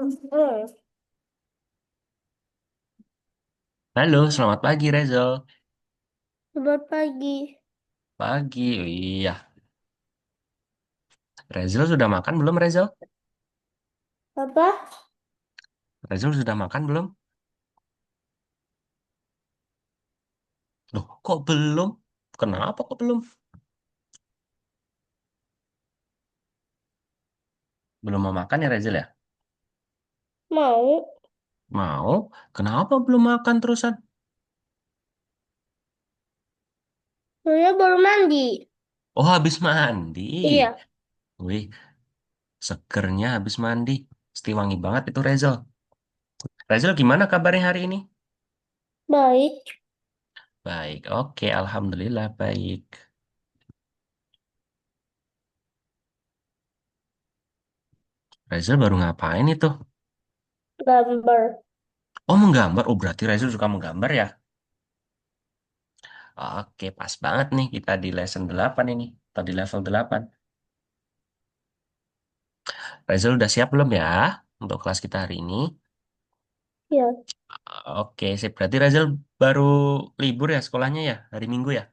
Hmm, Halo, selamat pagi Rezel. Selamat pagi. Pagi, oh iya. Rezel sudah makan belum Rezel? Apa? Rezel sudah makan belum? Loh, kok belum? Kenapa kok belum? Belum mau makan ya Rezel ya? Mau? Mau? Kenapa belum makan terusan? Saya baru mandi. Oh, habis mandi. Iya, Wih, segernya habis mandi. Pasti wangi banget itu Rezel. Rezel gimana kabarnya hari ini? baik. Baik, oke, Alhamdulillah baik. Rezel baru ngapain itu? Gambar. Oh, menggambar. Oh, berarti Rezel suka menggambar ya? Oke, pas banget nih kita di lesson 8 ini. Atau di level 8. Reza udah siap belum ya untuk kelas kita hari ini? Ya, Oke, sip. Berarti Reza baru libur ya sekolahnya ya hari Minggu ya?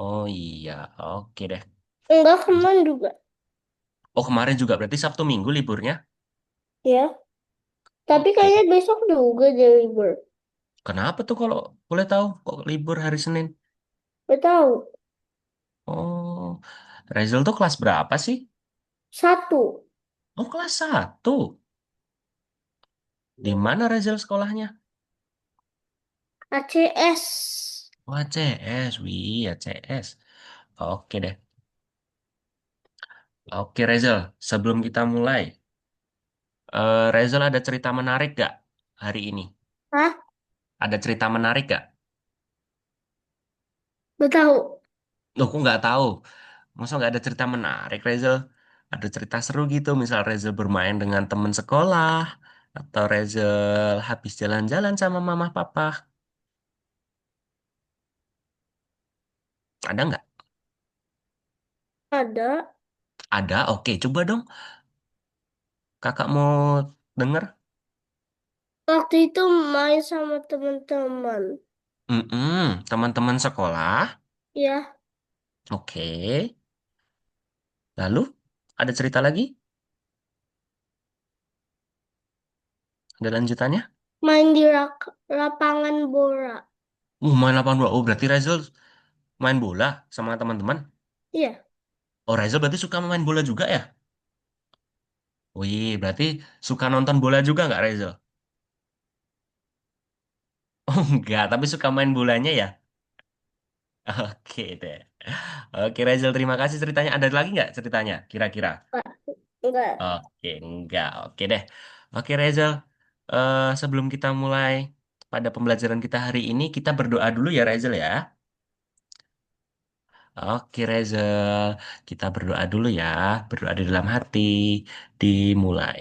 Oh iya, oke deh. enggak kemana juga. Oh kemarin juga berarti Sabtu Minggu liburnya? Ya, tapi Oke. kayaknya besok juga dia libur. Kenapa tuh kalau boleh tahu kok libur hari Senin? Gak tahu. Oh, Reza tuh kelas berapa sih? Satu. Oh kelas satu. Di mana Reza sekolahnya? ACS. Oh ACS, wih ACS. Oke deh. Oke Reza, sebelum kita mulai, Reza ada cerita menarik gak hari ini? Hah? Ada cerita menarik gak? Gak tahu. Loh, aku nggak tahu. Masa nggak ada cerita menarik, Reza? Ada cerita seru gitu, misal Reza bermain dengan teman sekolah, atau Reza habis jalan-jalan sama mama papa. Ada nggak? Ada. Ada, oke. Coba dong, kakak mau denger? Waktu itu main sama teman-teman. Teman-teman sekolah. Ya, Oke. Lalu, ada cerita lagi? Ada lanjutannya? main di lapangan bola. Main 82. Oh, berarti Reza main bola sama teman-teman. Iya, Oh, Reza berarti suka main bola juga ya? Wih, berarti suka nonton bola juga nggak Reza? Oh enggak, tapi suka main bolanya ya? Oke deh. Oke Reza, terima kasih ceritanya. Ada lagi nggak ceritanya kira-kira? Pak. Enggak. Oke, enggak. Oke deh. Oke Reza, sebelum kita mulai pada pembelajaran kita hari ini, kita berdoa dulu ya Reza ya. Oke Reza, kita berdoa dulu ya. Berdoa di dalam hati. Dimulai.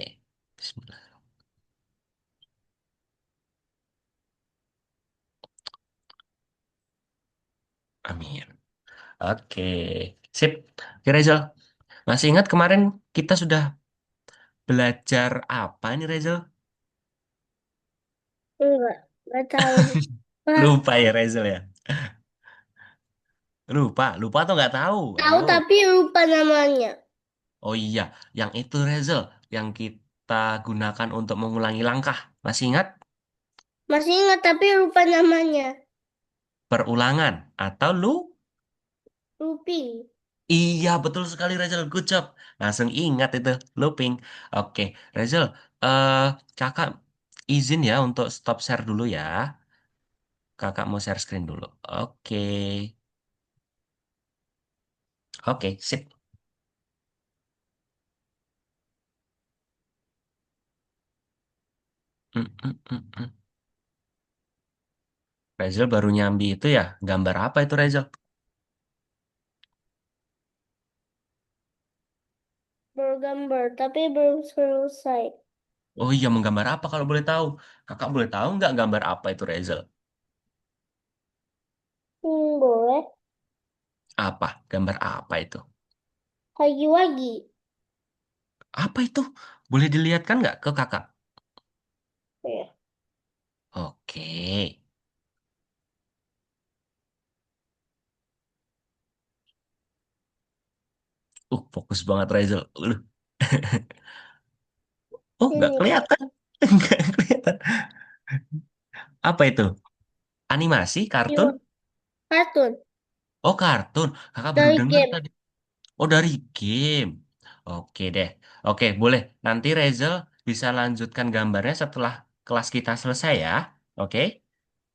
Bismillah. Amin. Oke, sip. Oke Reza, masih ingat kemarin kita sudah belajar apa nih Reza? Enggak tahu. Pak, Lupa ya Reza ya? Lupa atau nggak tahu? tahu Ayo. tapi lupa namanya. Oh iya, yang itu Reza, yang kita gunakan untuk mengulangi langkah. Masih ingat? Masih ingat tapi lupa namanya. Perulangan atau lu? Looping. Iya, betul sekali Reza. Good job. Langsung ingat itu, looping. Oke, Reza, eh kakak izin ya untuk stop share dulu ya. Kakak mau share screen dulu. Oke. Oke, sip. Mm. Reza baru nyambi itu ya. Gambar apa itu Reza? Bergambar tapi belum selesai. Oh iya, menggambar apa kalau boleh tahu? Kakak boleh tahu nggak gambar apa itu Reza? Boleh. Apa? Gambar apa itu? Wagi-wagi. Apa itu? Boleh dilihatkan nggak ke kakak? Ya. Oke. Fokus banget Rachel. Oh, nggak Ini. kelihatan. Nggak kelihatan. Apa itu? Animasi, kartun? Iya. Kartun. Oh, kartun. Kakak baru Dari dengar game. tadi. Oh, dari game. Oke deh. Oke, boleh. Nanti Rachel bisa lanjutkan gambarnya setelah kelas kita selesai ya. Oke?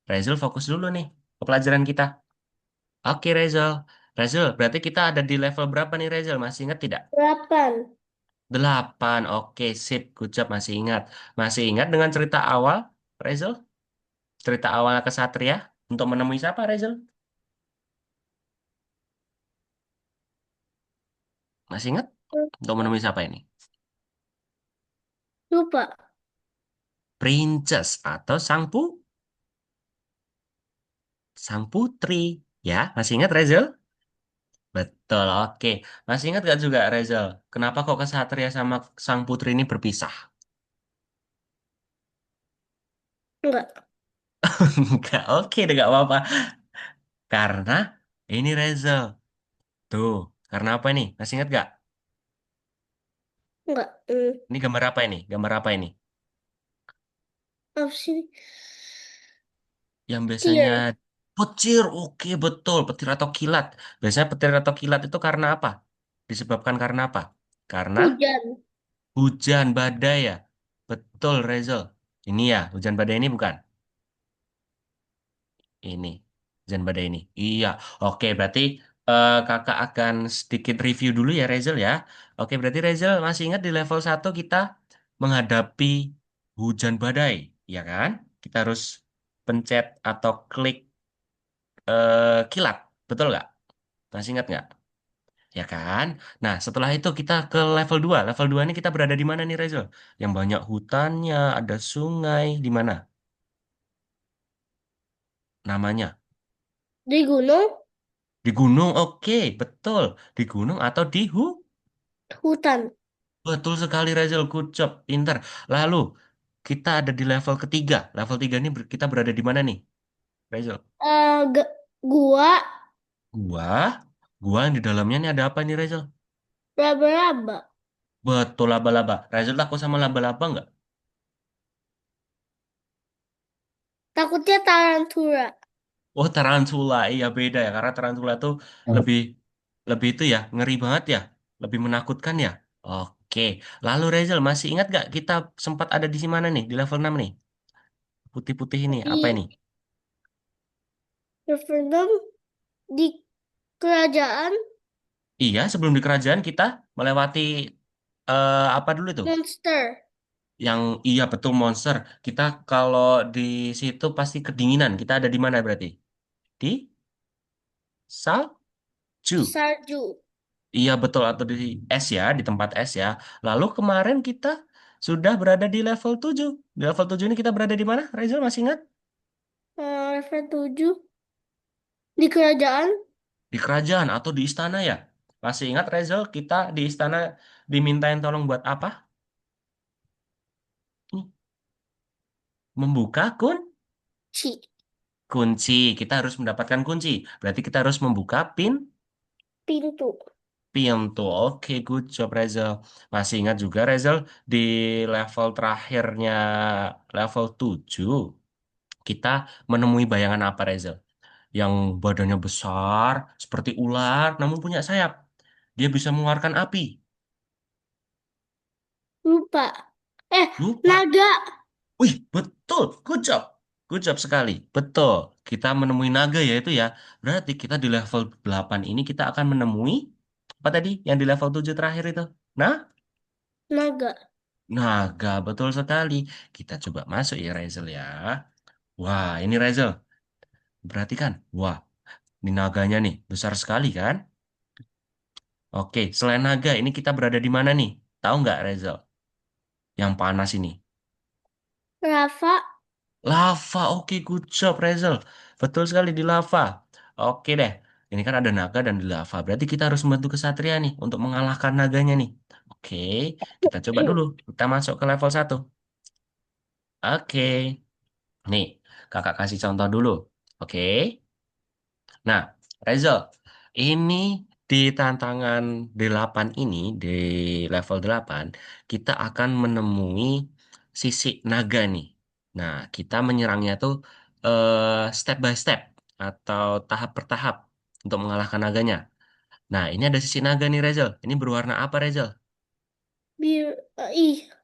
Rachel fokus dulu nih ke pelajaran kita. Oke, Rachel. Rachel, berarti kita ada di level berapa nih, Rachel? Masih ingat tidak? 8. 8. Oke, sip. Good job, masih ingat. Masih ingat dengan cerita awal, Rachel? Cerita awal kesatria untuk menemui siapa, Rachel? Masih ingat? Untuk menemui siapa ini? Lupa. Princess atau sang putri. Ya, masih ingat, Rachel? Betul, oke. Masih ingat gak juga, Rachel? Kenapa kok kesatria sama sang putri ini berpisah? Enggak. Enggak, oke deh, gak apa-apa. Karena ini Rachel. Tuh, karena apa ini? Masih ingat gak? Enggak. Ini gambar apa ini? Gambar apa ini? Apa sih? Yang biasanya Tear. petir, oke betul, petir atau kilat. Biasanya petir atau kilat itu karena apa? Disebabkan karena apa? Karena Hujan. hujan badai ya. Betul, Rachel. Ini ya, hujan badai ini bukan? Ini, hujan badai ini. Iya, oke berarti kakak akan sedikit review dulu ya, Rachel ya. Oke, berarti Rachel masih ingat di level 1 kita menghadapi hujan badai, ya kan? Kita harus pencet atau klik kilat, betul nggak? Masih ingat nggak? Ya kan? Nah, setelah itu kita ke level 2. Level 2 ini kita berada di mana nih, Rachel? Yang banyak hutannya, ada sungai, di mana namanya? Di gunung. Di gunung, oke, betul. Di gunung atau di Hutan. Betul sekali, Rachel. Good job, pinter. Lalu, kita ada di level ketiga. Level 3 ini kita berada di mana nih, Rachel? Gua. Gua, gua yang di dalamnya nih ada apa nih, Rachel? Raba-raba. Betul, laba-laba. Rachel takut sama laba-laba nggak? Takutnya tarantula. Oh, tarantula. Iya, beda ya. Karena tarantula tuh lebih lebih itu ya, ngeri banget ya. Lebih menakutkan ya. Oke. Lalu Rachel, masih ingat nggak kita sempat ada di mana nih? Di level 6 nih. Putih-putih ini. Apa ini? Di referendum. Di kerajaan. Iya, sebelum di kerajaan kita melewati apa dulu itu? Monster. Yang iya betul monster. Kita kalau di situ pasti kedinginan. Kita ada di mana berarti? Di salju. Di salju. Iya betul atau di es ya, di tempat es ya. Lalu kemarin kita sudah berada di level 7. Di level 7 ini kita berada di mana? Reza masih ingat? Level 7. Di kerajaan. Di kerajaan atau di istana ya? Masih ingat Reza kita di istana dimintain tolong buat apa? Nih, membuka Ci. kunci. Kita harus mendapatkan kunci. Berarti kita harus membuka Pintu. pintu. Oke, good job Reza. Masih ingat juga Reza di level terakhirnya level 7 kita menemui bayangan apa Reza? Yang badannya besar seperti ular namun punya sayap. Dia bisa mengeluarkan api. Lupa. Lupa. Naga. Wih, betul. Good job. Good job sekali. Betul. Kita menemui naga ya itu ya. Berarti kita di level 8 ini kita akan menemui apa tadi yang di level 7 terakhir itu? Nah, Naga. naga, betul sekali. Kita coba masuk ya, Rezel ya. Wah, ini Rezel. Berarti kan, wah, ini naganya nih, besar sekali kan? Oke, selain naga, ini kita berada di mana nih? Tahu nggak, Rezel? Yang panas ini. Rafa. Lava, oke, good job, Rezel. Betul sekali di lava. Oke deh, ini kan ada naga dan di lava. Berarti kita harus membantu kesatria nih untuk mengalahkan naganya nih. Oke, kita coba dulu. Kita masuk ke level satu. Oke, nih kakak kasih contoh dulu. Oke, nah Reza, ini di tantangan 8 ini, di level 8 kita akan menemui sisik naga nih. Nah, kita menyerangnya tuh step by step atau tahap per tahap untuk mengalahkan naganya. Nah, ini ada sisik naga nih, Reza. Ini berwarna apa, Reza?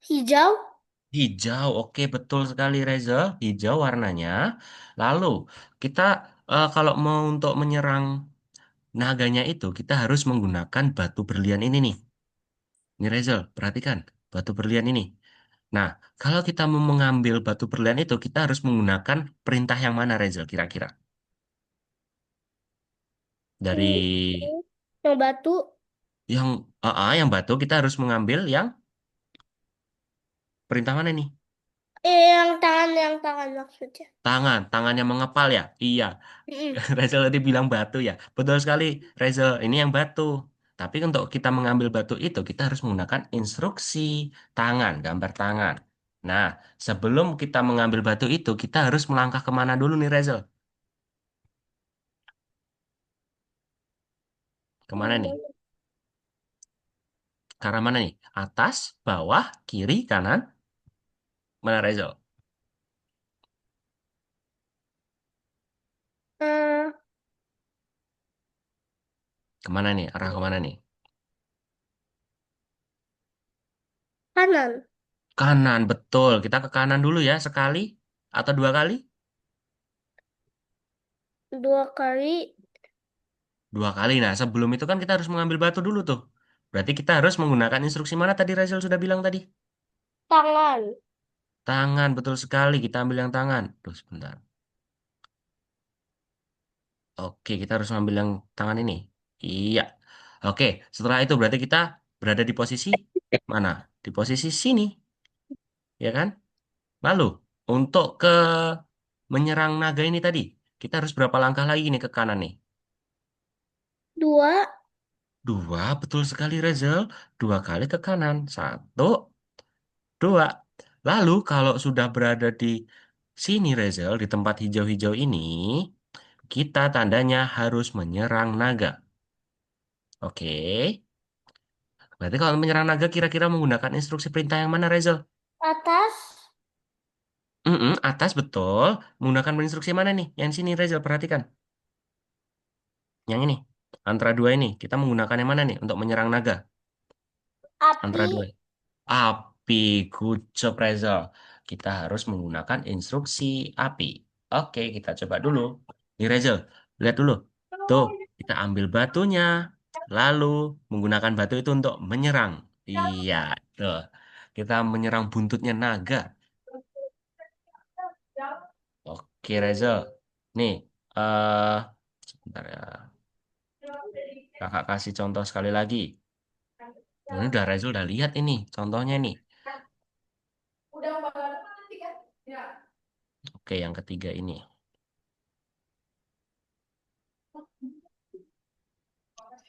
Hijau. Hijau, oke betul sekali Reza. Hijau warnanya. Lalu kita kalau mau untuk menyerang naganya itu, kita harus menggunakan batu berlian ini nih. Ini Reza, perhatikan batu berlian ini. Nah, kalau kita mau mengambil batu berlian itu, kita harus menggunakan perintah yang mana Reza kira-kira? Dari Hmm, yang batu. yang yang batu kita harus mengambil yang perintah mana nih? Yang tangan maksudnya. Tangan yang mengepal ya? Iya. Mm-mm. Reza tadi bilang batu ya. Betul sekali, Reza. Ini yang batu. Tapi untuk kita mengambil batu itu, kita harus menggunakan instruksi tangan, gambar tangan. Nah, sebelum kita mengambil batu itu, kita harus melangkah kemana dulu nih, Reza? Kemana nih? Hmm, Ke arah mana nih? Atas, bawah, kiri, kanan? Mana, Reza? eh, Kemana nih? Arah kemana nih? kanan. Kanan, betul. Kita ke kanan dulu ya, sekali atau dua kali? Dua kali Dua kali. Nah, sebelum itu kan kita harus mengambil batu dulu tuh. Berarti kita harus menggunakan instruksi mana tadi Rachel sudah bilang tadi? tangan. Tangan, betul sekali. Kita ambil yang tangan. Tuh, sebentar. Oke, kita harus ambil yang tangan ini. Iya. Oke, setelah itu berarti kita berada di posisi mana? Di posisi sini, ya kan? Lalu, untuk ke menyerang naga ini tadi, kita harus berapa langkah lagi nih ke kanan nih? Dua. Dua, betul sekali Rachel. Dua kali ke kanan. Satu, dua. Lalu kalau sudah berada di sini Rezel, di tempat hijau-hijau ini, kita tandanya harus menyerang naga. Oke. Berarti kalau menyerang naga kira-kira menggunakan instruksi perintah yang mana Rezel? Atas. Atas betul. Menggunakan instruksi mana nih? Yang sini Rezel, perhatikan. Yang ini. Antara dua ini, kita menggunakan yang mana nih untuk menyerang naga? Api. Antara dua. Api, good job Reza. Kita harus menggunakan instruksi api. Oke, kita coba dulu. Nih Reza, lihat dulu. Tuh, kita ambil batunya. Lalu menggunakan batu itu untuk menyerang. Iya, tuh. Kita menyerang buntutnya naga. Oke Reza. Nih, eh sebentar ya. Kakak kasih contoh sekali lagi. Ini udah Reza udah lihat ini contohnya nih. Oke, yang ketiga ini.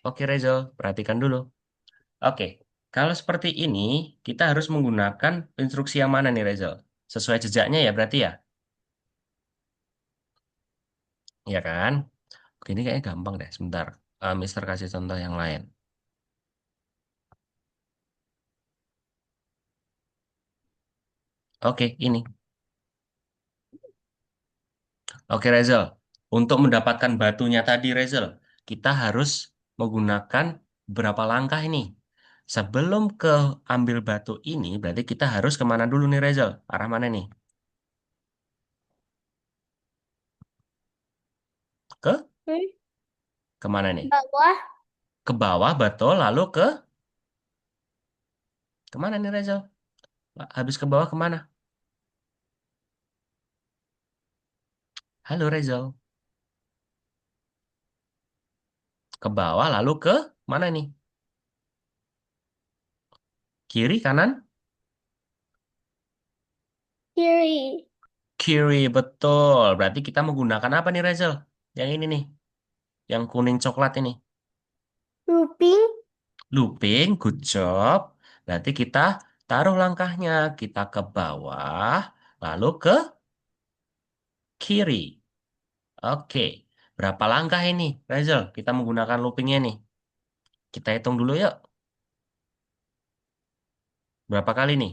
Oke Reza, perhatikan dulu. Oke, kalau seperti ini, kita harus menggunakan instruksi yang mana nih, Reza? Sesuai jejaknya ya berarti ya? Ya kan? Oke, ini kayaknya gampang deh. Sebentar. Mister kasih contoh yang lain. Oke, ini. Oke, Reza. Untuk mendapatkan batunya tadi, Reza, kita harus menggunakan berapa langkah ini? Sebelum ke ambil batu ini, berarti kita harus kemana dulu nih, Reza? Arah mana nih? Ke Hmm, kemana nih? bawah. Ke bawah, betul. Lalu kemana nih, Reza? Habis ke bawah kemana? Halo Reza, ke bawah lalu ke mana nih? Kiri, kanan? Kiri. Kiri, betul. Berarti kita menggunakan apa nih Reza? Yang ini nih, yang kuning coklat ini. Looping. Looping, good job. Berarti kita taruh langkahnya. Kita ke bawah, lalu ke kiri. Oke. Berapa langkah ini, Rachel? Kita menggunakan loopingnya nih. Kita hitung dulu yuk. Berapa kali nih?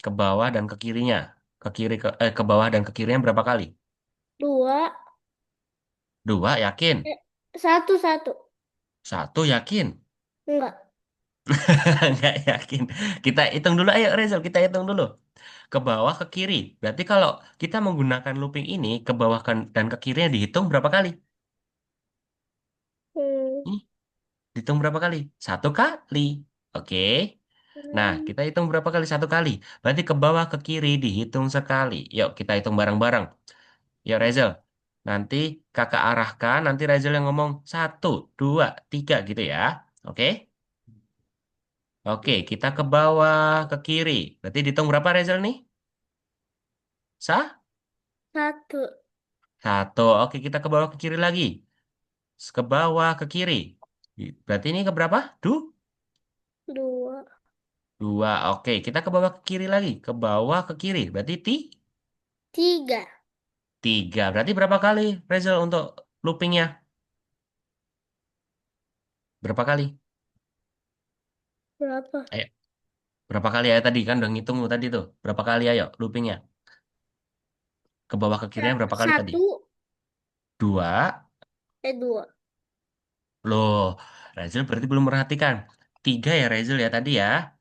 Ke bawah dan ke kirinya. Ke bawah dan ke kirinya berapa kali? Dua. Dua, yakin? Eh, satu, satu. Satu, yakin? Enggak. Nggak yakin. Kita hitung dulu, ayo Rachel, kita hitung dulu. Ke bawah, ke kiri. Berarti kalau kita menggunakan looping ini, ke bawah dan ke kirinya dihitung berapa kali? Hmm. Ih, dihitung berapa kali? Satu kali. Oke. Nah, Hmm. kita hitung berapa kali? Satu kali. Berarti ke bawah, ke kiri dihitung sekali. Yuk, kita hitung bareng-bareng. Yuk, Rachel. Nanti kakak arahkan, nanti Rachel yang ngomong satu, dua, tiga gitu ya. Oke? Oke, kita ke bawah, ke kiri. Berarti dihitung berapa Rachel nih? Sah? Satu. Satu. Oke, kita ke bawah, ke kiri lagi. Ke bawah, ke kiri. Berarti ini ke berapa? Dua. Dua. Oke, kita ke bawah, ke kiri lagi. Ke bawah, ke kiri. Berarti Tiga. tiga. Berarti berapa kali Rachel untuk loopingnya? Berapa kali? Berapa? Ayo, berapa kali ya tadi kan udah ngitung tadi tuh. Berapa kali ayo loopingnya? Ke bawah ke kirinya berapa kali tadi? Satu. Dua. Dua. Loh, Rachel berarti belum merhatikan. Tiga ya Rachel ya tadi ya.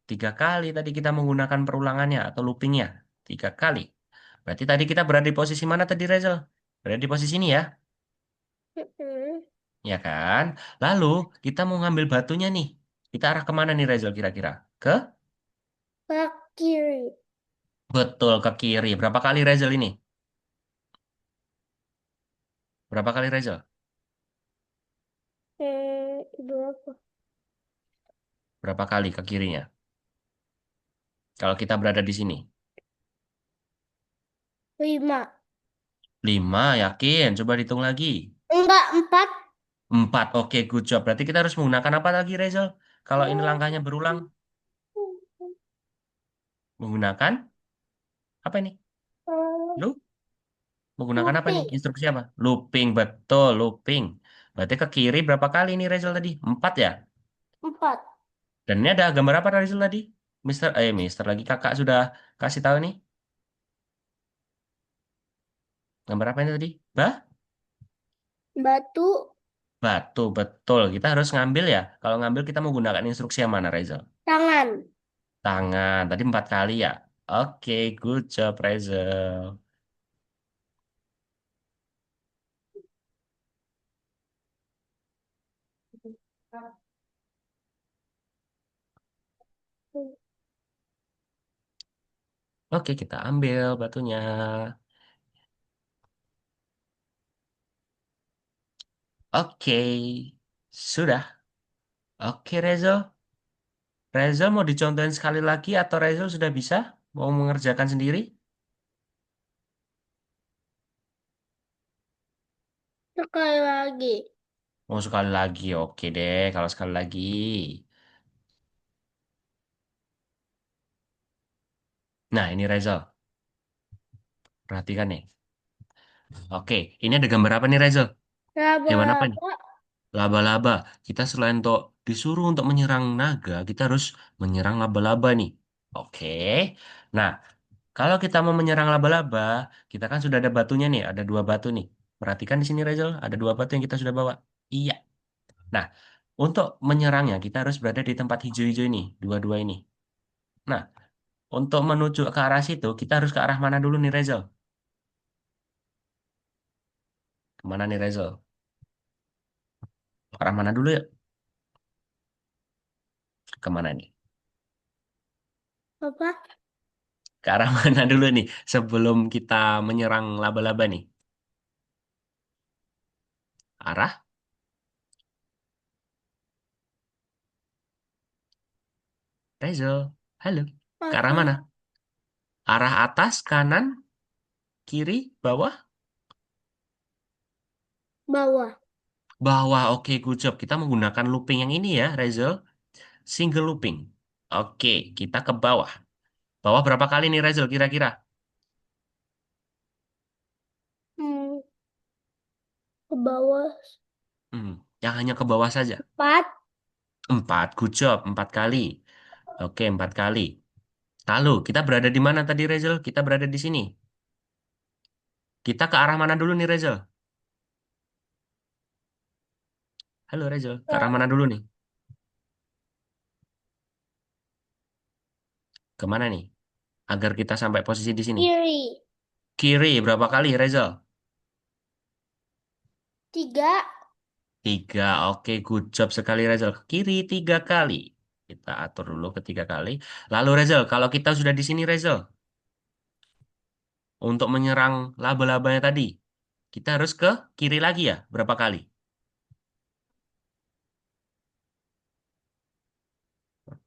Tiga kali tadi kita menggunakan perulangannya atau loopingnya. Tiga kali. Berarti tadi kita berada di posisi mana tadi Rachel? Berada di posisi ini ya, Hmm. ya kan? Lalu kita mau ngambil batunya nih. Kita arah kemana nih Rachel kira-kira? Ke? Ke kiri. Betul, ke kiri. Berapa kali Rachel ini? Berapa kali Rachel? Berapa? Berapa kali ke kirinya? Kalau kita berada di sini. Lima. Lima, yakin? Coba hitung lagi. Enggak, empat. Empat, oke, good job. Berarti kita harus menggunakan apa lagi, Rachel? Kalau ini langkahnya berulang, menggunakan apa ini? Lu menggunakan apa nih? Looping. Instruksi apa? Looping, betul, looping. Berarti ke kiri berapa kali ini, Rachel tadi? Empat ya? Empat. Dan ini ada gambar apa, Rachel tadi? Mister lagi kakak sudah kasih tahu nih. Gambar apa ini tadi? Batu. Batu, betul. Kita harus ngambil ya. Kalau ngambil kita menggunakan instruksi yang mana, Rachel? Tangan. Tangan. Tadi empat kali ya. Oke, good job, Rachel. Oke, kita ambil batunya. Oke, sudah. Oke, Rachel. Rachel mau dicontohin sekali lagi atau Rachel sudah bisa? Mau mengerjakan sendiri? Sekali lagi. Mau sekali lagi. Oke deh, kalau sekali lagi. Nah, ini Rachel. Perhatikan nih. Oke, ini ada gambar apa nih, Rachel? Hewan apa nih? Laba-laba. Laba-laba. Kita selain untuk disuruh untuk menyerang naga, kita harus menyerang laba-laba nih. Oke. Nah, kalau kita mau menyerang laba-laba, kita kan sudah ada batunya nih, ada dua batu nih. Perhatikan di sini, Rachel, ada dua batu yang kita sudah bawa. Iya. Nah, untuk menyerangnya, kita harus berada di tempat hijau-hijau ini, dua-dua ini. Nah, untuk menuju ke arah situ, kita harus ke arah mana dulu nih, Rachel? Kemana nih, Rachel? Ke arah mana dulu ya? Kemana nih? Apa? Ke arah mana dulu nih sebelum kita menyerang laba-laba nih? Arah Rezo. Halo. Ke arah Apa? mana? Arah atas, kanan, kiri, bawah? Bawah. Bawah. Oke, good job. Kita menggunakan looping yang ini ya, Rezo. single looping. Oke, kita ke bawah. Bawah berapa kali nih, Rezal, kira-kira? Hmm, ke bawah. Hmm, yang hanya ke bawah saja. 4. Empat, good job, 4 kali. Oke, 4 kali. Lalu, kita berada di mana tadi, Rezal? Kita berada di sini. Kita ke arah mana dulu nih, Rezal? Halo, Rezal. Ke arah mana dulu nih? Kemana nih? Agar kita sampai posisi di sini. Kiri. Kiri, berapa kali, Rezal? 3. 3. Oke, good job sekali, Rezal. Ke kiri 3 kali. Kita atur dulu ke 3 kali. Lalu, Rezal, kalau kita sudah di sini, Rezal, untuk menyerang laba-labanya tadi, kita harus ke kiri lagi ya? Berapa kali?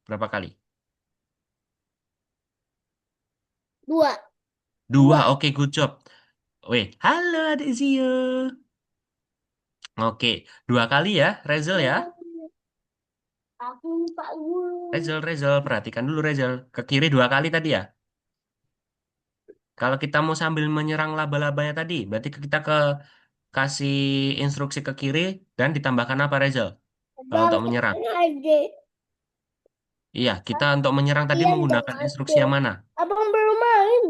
Berapa kali? 2. 2. 2. Oke, good job. Weh, halo adik Zio. Oke, 2 kali ya, Rezal ya. Aku lupa guru. Rezal, perhatikan dulu Rezal. Ke kiri 2 kali tadi ya. Kalau kita mau sambil menyerang laba-labanya tadi, berarti kita kasih instruksi ke kiri dan ditambahkan apa, Rezal? Kalau Bang, untuk menyerang. kan adik. Iya, kita untuk menyerang tadi Kalian dan menggunakan instruksi adik. yang mana? Abang belum main.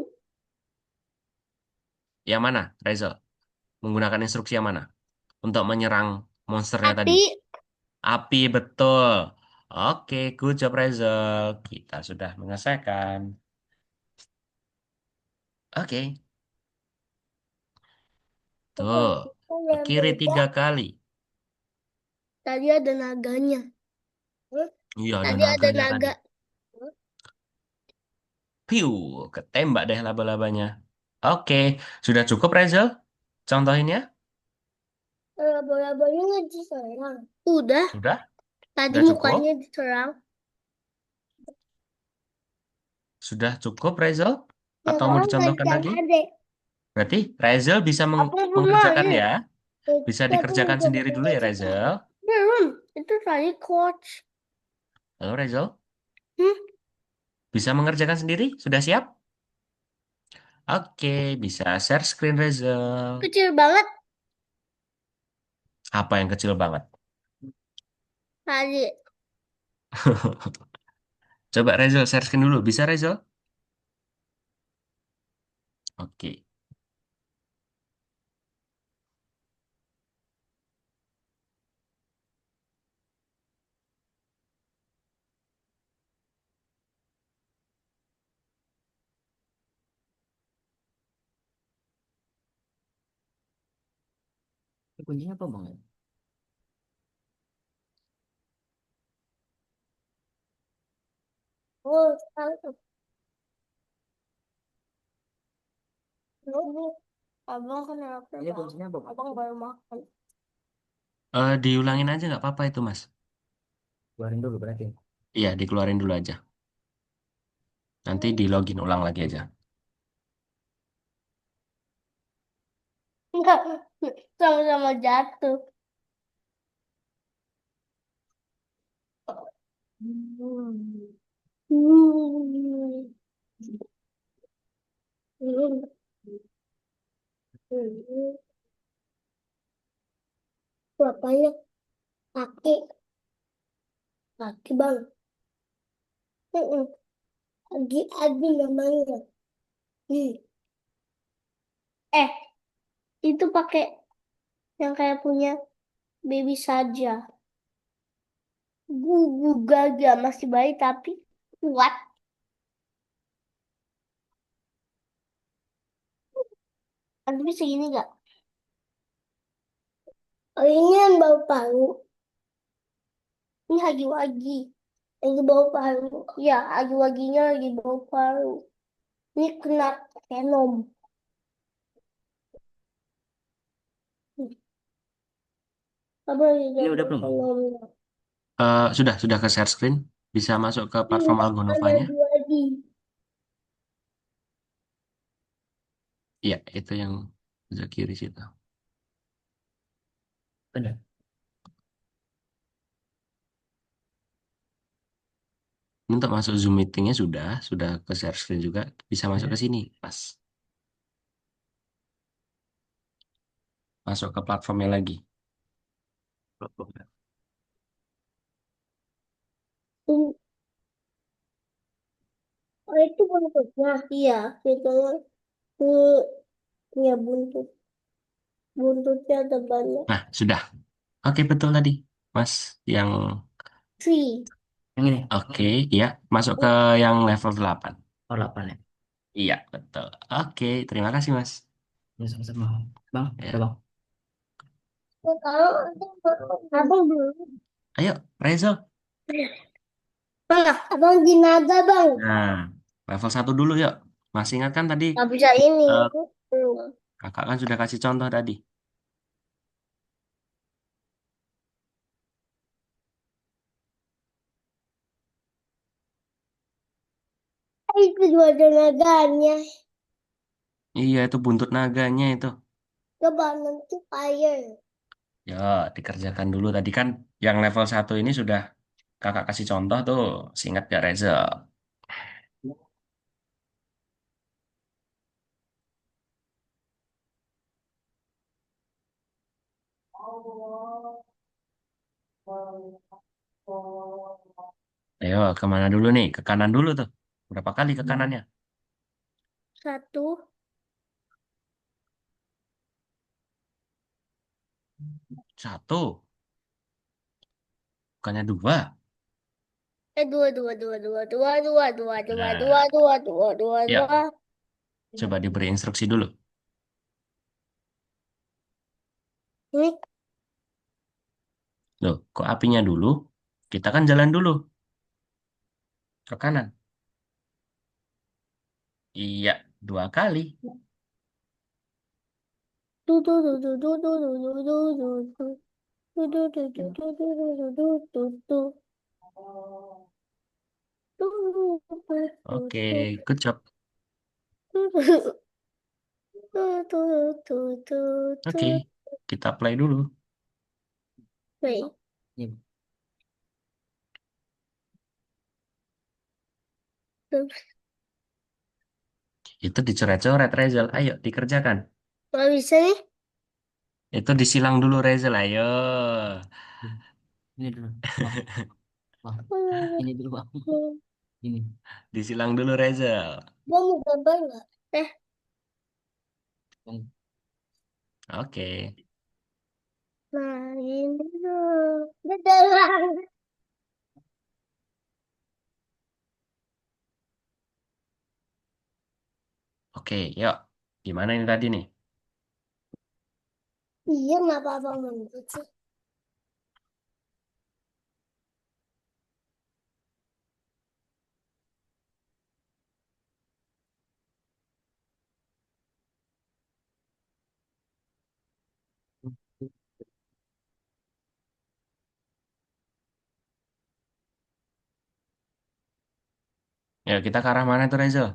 Yang mana, Rezal? Menggunakan instruksi yang mana? Untuk menyerang monsternya tadi. Api. Api, betul. Oke, good job, Rezal. Kita sudah menyelesaikan. Oke, tuh. Kita Ke yang kiri beda. 3 kali. Tadi ada naganya. Hmm? Iya, ada Tadi ada naganya tadi. naga. Piu, ketembak deh laba-labanya. Oke, sudah cukup, Rezal? Contohinnya? Bola-bolanya nggak diserang. Udah. Sudah? Tadi Sudah cukup? mukanya diserang. Sudah cukup, Rezal? Yang Atau mau sekarang nggak dicontohkan diserang lagi? adik. Berarti Rezal bisa Aku belum mengerjakan main. ya? Bisa Tapi dikerjakan udah sendiri dulu ya, mengerjakan. Rezal. Belum. Itu tadi coach. Halo, Rezal. Hmm? Bisa mengerjakan sendiri? Sudah siap? Oke, bisa share screen, Rezal. Kecil banget Apa yang kecil banget? tadi. Coba Rezal share screen dulu. Bisa, Rezal? Oke. Kuncinya apa, Bang? Oh, tahu. Ini abang kenapa? Ini kuncinya apa, Bang? Abang baru makan. Diulangin aja nggak apa-apa itu, Mas. Keluarin dulu berarti. Iya, dikeluarin dulu aja. Nanti di login ulang lagi aja. Enggak, sama-sama jatuh. Hmm. Hmm. Hmm. Hmm. Bapaknya kaki, kaki bang. Hmm. Agi, Agi namanya. Hmm. Eh, itu pakai yang kayak punya baby saja. Gugu gaga masih bayi tapi kuat. Nanti bisa gini gak? Oh ini yang bau paru. Ini hagi-wagi. Lagi bau paru. Ya, hagi-waginya lagi bau paru. Ini kena venom. Apa lagi Ini bau udah belum? venomnya? Sudah ke share screen. Bisa masuk ke Ini platform ada Algonovanya. hagi-wagi. Iya, itu yang sebelah kiri situ. Udah. Ini untuk masuk Zoom meetingnya sudah ke share screen juga, bisa masuk ke sini, pas. Masuk ke platformnya lagi. Hmm, Oh, itu buntutnya. Iya, itu ya buntut. Buntutnya ada banyak. Nah, sudah. Oke, betul tadi, Mas. Yang Tree. Yang ini. oke, ya, masuk ke yang level 8. Oh, 8 ya. Iya, betul. Oke, terima kasih, Mas. Ya, sama-sama. Bang, udah Ya. bang. Sekarang abang belum. Ayo, Reza. Mana? Abang di naga, Bang. Nah, level 1 dulu yuk. Masih ingat kan tadi Gak bisa ini. eh, Belum. kakak kan sudah kasih contoh tadi. Itu juga ada naganya. Iya, itu buntut naganya itu. Coba nanti fire. Ya, dikerjakan dulu tadi kan yang level 1 ini sudah kakak kasih contoh tuh. Seingat gak Reza? Ayo, kemana dulu nih? Ke kanan dulu tuh. Berapa kali ke kanannya? Satu. Satu, bukannya dua. Dua, dua, dua, dua, dua, dua, dua, dua, dua, Nah, dua, dua, dua, yuk, dua. coba diberi instruksi dulu. Ini Loh, kok apinya dulu? Kita kan jalan dulu ke kanan. Iya, dua kali. du du du du du du du du du du du. Du du du du du du du du du du. Du du du du Oke, du. good job. Du du du du du du Oke, du. kita play dulu. Wait. Ini. Itu dicoret-coret, Rezal. Ayo, dikerjakan. Nggak bisa nih. Itu disilang dulu, Rezal. Ayo. Ini dulu. Bang, bang. Ini dulu bang. Ini. Disilang dulu, Rezal. Gua mau gambar nggak? Bang. Oke. Nah, ini dulu. Dadah. Oke, yuk. Gimana ini tadi nih? Iya, nggak apa-apa menurut sih. Ya, kita ke arah mana tuh, Rezal?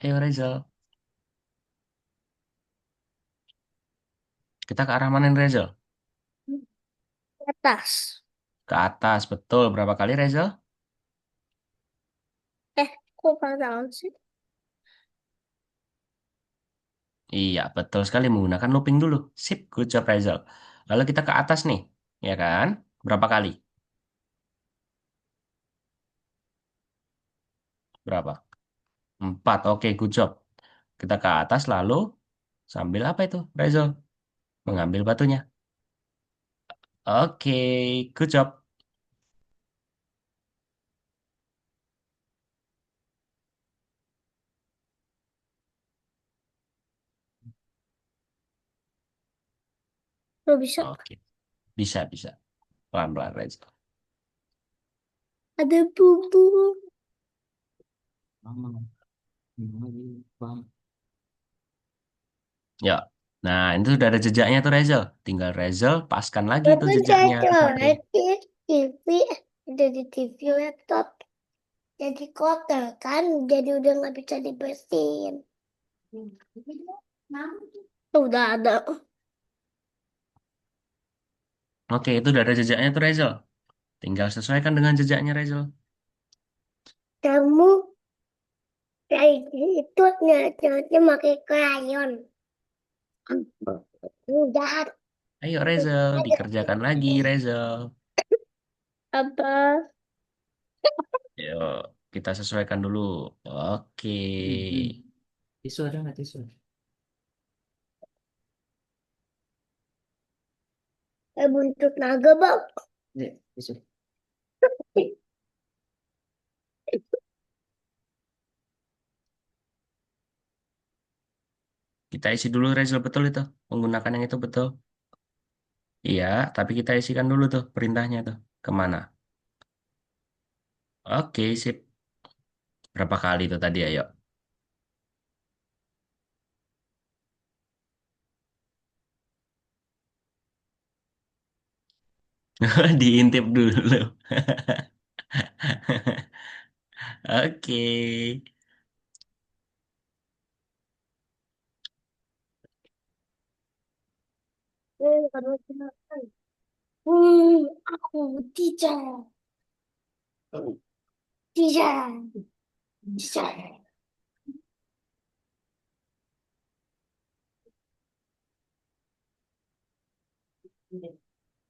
Ayo, Rezal. Kita ke arah mana nih, Rezal? Atas. Ke atas, betul. Berapa kali, Rezal? Kok pasangan sih? Iya, betul sekali menggunakan looping dulu. Sip, good job, Rezal. Lalu kita ke atas nih, ya kan? Berapa kali? Berapa? Empat, oke, good job. Kita ke atas lalu sambil apa itu, Rezal? Mengambil batunya. Oke, good job. Lo bisa. Oke, bisa, bisa. Pelan-pelan, Rezal. Ada bumbu. Bang, bang. Ini lagi, bang. Ya. Nah, itu sudah ada jejaknya tuh, Rezal. Tinggal Rezal paskan lagi itu Bapak jejaknya ke HP. coret di TV. Ada di TV laptop. Jadi kotor kan. Jadi udah nggak bisa dibersihin. Udah ada. Oke, itu udah ada jejaknya tuh Rachel. Tinggal sesuaikan dengan jejaknya Rachel. Kamu kayak itu nyaca pakai krayon. Udah Ayo Rachel, ada dikerjakan lagi Rachel. apa? Yuk, kita sesuaikan dulu. Oke. Tisu ada nggak tisu? Buntut naga, Bang. Ya, tisu. Kita isi dulu Rachel, betul itu. Menggunakan yang itu betul. Iya, tapi kita isikan dulu tuh perintahnya tuh. Kemana? Oke, sip. Berapa kali tuh tadi, ayo. Diintip dulu. Oke. Kamu silakan. Aku tidak, tidak, tidak.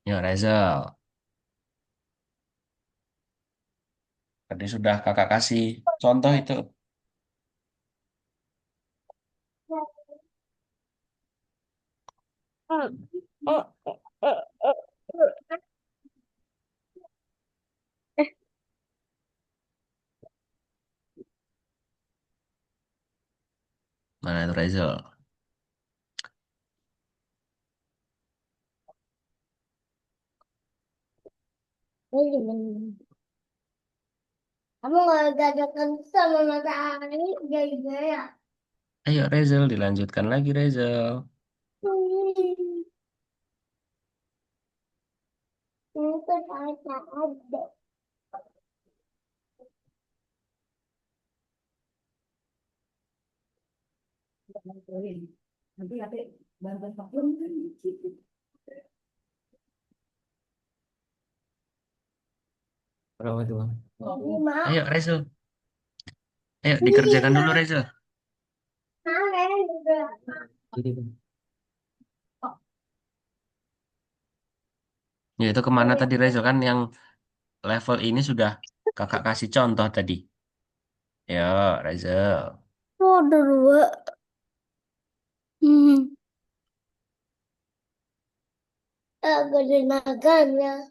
Yuk, Rachel. Tadi sudah kakak kasih contoh itu. Mana itu Rachel? Kamu nggak gadakan sama matahari gaya-gaya. Ayo, Rachel, dilanjutkan lagi, Rachel. Hmm, itu kata ada. Nanti adik bantuan vakum kan gitu. Berapa tuh Bang? Jadi mak, Ayo, Rachel. Ayo, dikerjakan dulu, iya, Rachel. kalian juga. Jadi Bang. Ya, itu kemana tadi, Rachel? Kan yang level ini sudah kakak kasih contoh tadi. Ya, Rachel. Oh, ada dua. Hmm, agak ada naganya.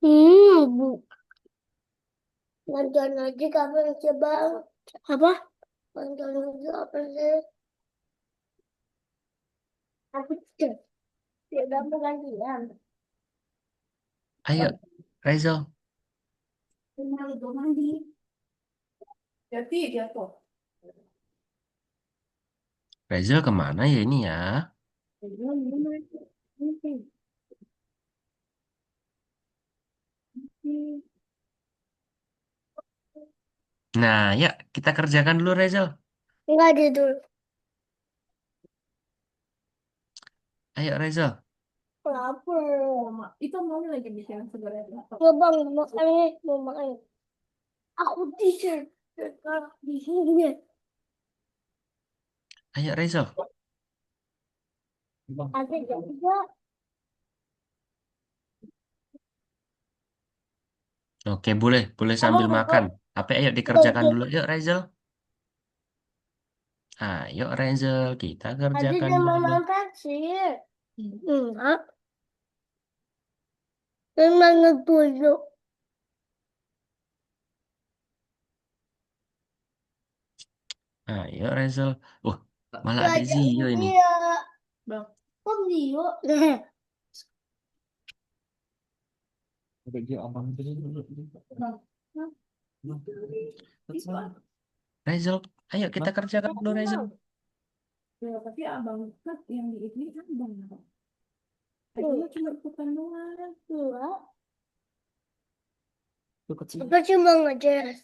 Bu. Nonton aja kapan coba. Apa? Nonton aja apa sih? Aku tuh. Tidak mau gantian. Ayo, Rachel. Mau mandi. Jadi dia tuh. Rachel kemana ya ini ya? Nah, ya kita kerjakan dulu, Rachel. Enggak ada dulu. Ayo, Rachel. Lapar. Itu mau lagi bikin sebenarnya. Ya bang, makan nih, mau makan. Aku tidur sekarang di sini. Ayo, Rachel. Ada juga. Oke, boleh. Boleh Kamu sambil makan. mau Tapi ayo dikerjakan ganti. dulu. Yuk, Rachel. Ayo, Rachel. Kita Ada kerjakan dia mau dulu. makan sih. Enggak. Memang ngetujuk. Ayo, Rachel. Malah Gak adik ada Zio ini. dia. Bang. Kok dia? Adik dia omong dulu. Bang. Bang. Rachel, ayo kita Bang. kerjakan dulu, Rachel. Ya, tapi abang kan yang di ini abang. Tadinya cuma bukan doang. Enggak. Itu kecil. Apa cuma ngejelas?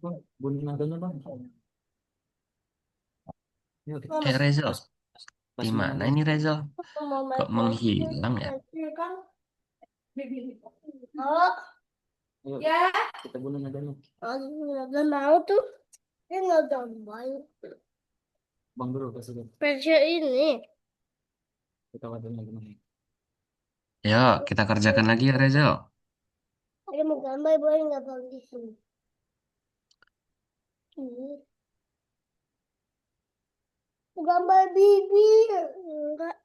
Bang, bunyi nadanya bang. Yuk, Mama, Reza, pas pas di bunyi mana nadanya. ini Reza? mau main Kok PlayStation. menghilang ya? Kecil kan? Oh, Ayo, Ya. kita bunyi nadanya. aku nggak mau tuh. Ini nggak gambar. Bang dulu kasih dulu. Versi ini. Kita nadanya gimana? Yuk, kita kerjakan lagi ya Reza. Ada mau gambar boleh nggak bang di sini? Ini. Mau gambar bibir. Enggak.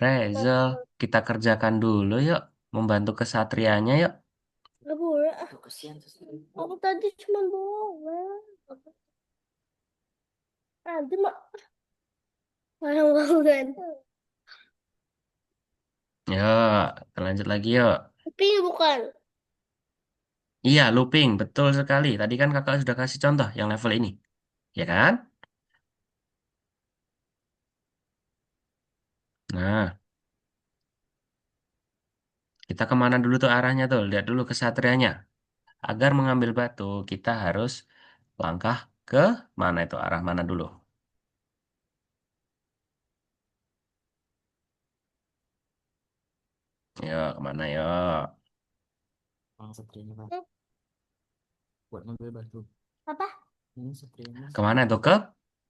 Reza, kita kerjakan dulu yuk. Membantu kesatrianya yuk. Nggak boleh. Tuh, kasihan tuh. Aku tadi cuma bohong. Nanti mak orang bangun. Yuk, kita lanjut lagi yuk. Tapi bukan. Iya, looping. Betul sekali. Tadi kan kakak sudah kasih contoh yang level ini. Ya kan? Nah, kita kemana dulu tuh arahnya tuh? Lihat dulu kesatrianya. Agar mengambil batu, kita harus langkah ke mana itu? Arah mana dulu? Yuk, kemana yuk? Bang satrianya bang. Hmm, Buat ngambil batu. apa? Ini satrianya. Kemana itu?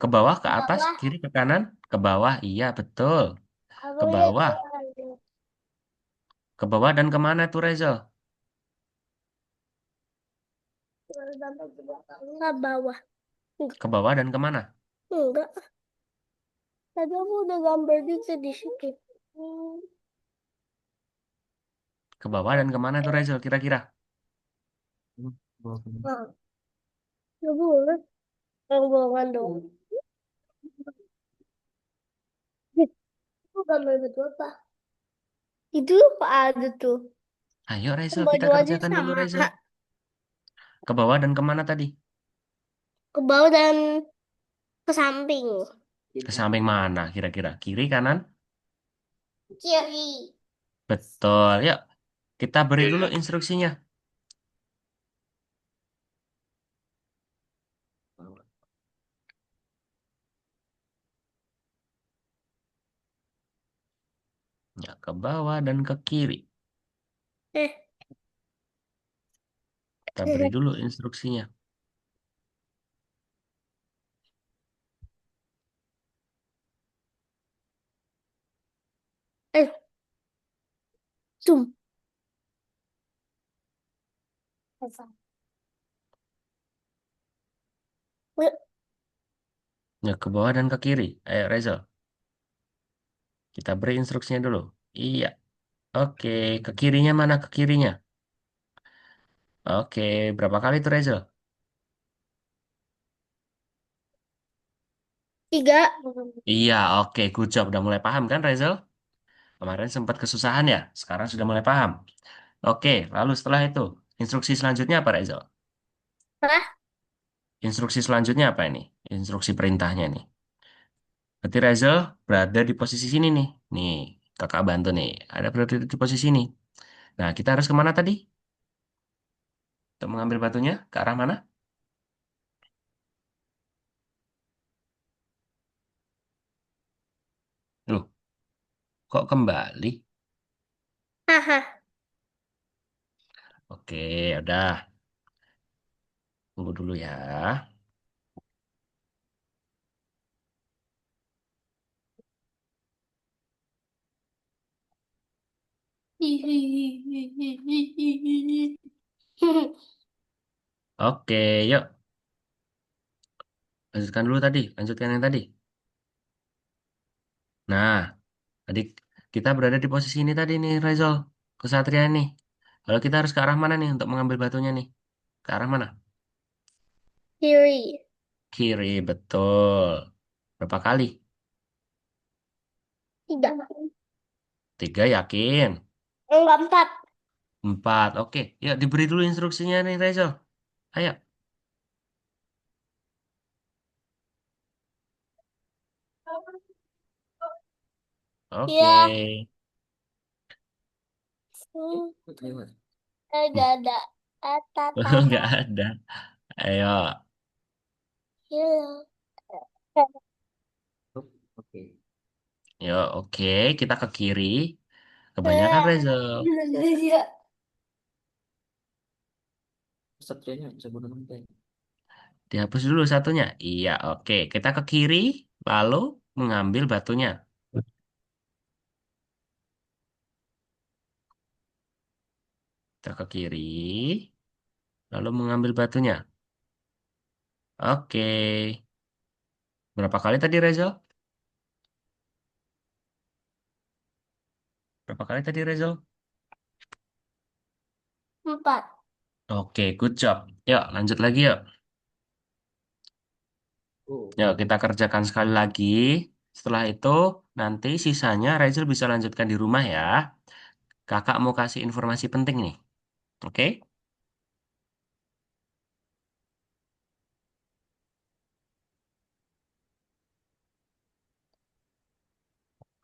Ke bawah, ke atas, Bawah. kiri, ke kanan? Ke bawah, iya betul. Aku Ke lihat bawah. ada. Ke bawah dan kemana tuh Reza? Ke bawah. Ke bawah dan kemana? Enggak. Tadi aku udah gambar juga di situ. Ke bawah dan kemana tuh Reza kira-kira? Ini bawa ke mana? Nah, nggak boleh. Yang bohongan dong. Itu gambar betul apa? Itu apa ada tuh? Ayo Reza, kita Baju aja kerjakan dulu sama. Reza. Ke bawah dan kemana tadi? Ke bawah dan ke samping. Ke samping mana kira-kira? Kiri, kanan? Kiri. Betul. Yuk, kita beri dulu instruksinya. Ya, ke bawah dan ke kiri. Eh, Kita beri dulu instruksinya. eh, zoom. Ya, ke bawah dan ke kiri. Ayo Reza, kita beri instruksinya dulu. Iya. Oke, ke kirinya mana ke kirinya? Oke, berapa kali tuh Reza? 3. Iya, oke, good job. Udah mulai paham kan Reza? Kemarin sempat kesusahan ya, sekarang sudah mulai paham. Oke, lalu setelah itu, instruksi selanjutnya apa Reza? Hah? Instruksi selanjutnya apa ini? Instruksi perintahnya nih. Berarti Reza berada di posisi sini nih. Nih, kakak bantu nih. Ada berada di posisi ini. Nah, kita harus kemana tadi? Untuk mengambil batunya, ke arah mana? Loh, kok kembali? Haha. Oke, udah. Tunggu dulu ya. Oke, yuk. Lanjutkan dulu tadi. Lanjutkan yang tadi. Nah, tadi kita berada di posisi ini tadi nih, Rizal. Kesatria nih. Lalu kita harus ke arah mana nih untuk mengambil batunya nih? Ke arah mana? Kiri. Kiri, betul. Berapa kali? 3. 3 yakin. Enggak, 4. 4, oke. Yuk diberi dulu instruksinya nih, Rizal. Ayo. Oke. Ya. Hmm, Lewat. enggak ada. Nggak ada. Ayo, Hello. Oke. yuk, oke, kita ke kiri. Kebanyakan Reza. Iya. Satrianya bisa bunuh benteng. Dihapus dulu satunya. Iya, oke. Kita ke kiri, lalu mengambil batunya. Kita ke kiri, lalu mengambil batunya. Oke. Berapa kali tadi, Reza? Berapa kali tadi, Reza? 4. Oke, good job. Yuk, lanjut lagi yuk. Oh, Yuk, kita kerjakan sekali lagi. Setelah itu, nanti sisanya Reza bisa lanjutkan di rumah ya. Kakak mau kasih informasi penting nih. Oke?